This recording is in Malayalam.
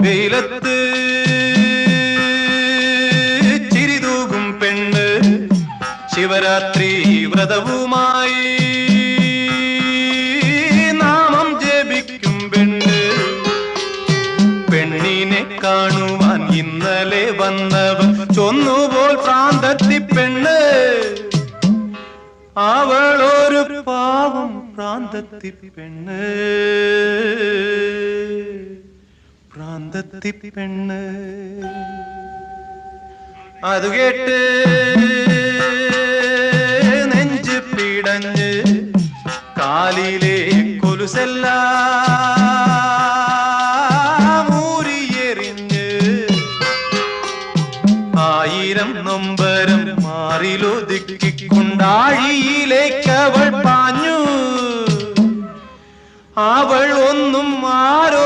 വെയിലത്ത് ചിരിതൂകും പെണ്ണ് ശിവരാത്രി വ്രതവുമായി നാമം ജപിക്കും പെണ്ണ്. പെണ്ണിനെ കാണുവാൻ ഇന്നലെ വന്നവൻ ചൊന്നുപോൽ പ്രാന്തത്തി പെണ്ണ്. അവളൊരു പാവം പ്രാന്തത്തി പെണ്ണ്, പ്രാന്തത്തി പെണ്ണ്. അത് കേട്ട് നെഞ്ച് പിടഞ്ഞ് കാലിലെ കൊലുസെല്ലാം ഊരിയെറിഞ്ഞ് ആയിരം നൊമ്പരം മാറിലൊതുക്കിക്കൊണ്ടാഴിയിലേക്ക് അവൾ പാഞ്ഞു. അവൾ ഒന്നും ആരോ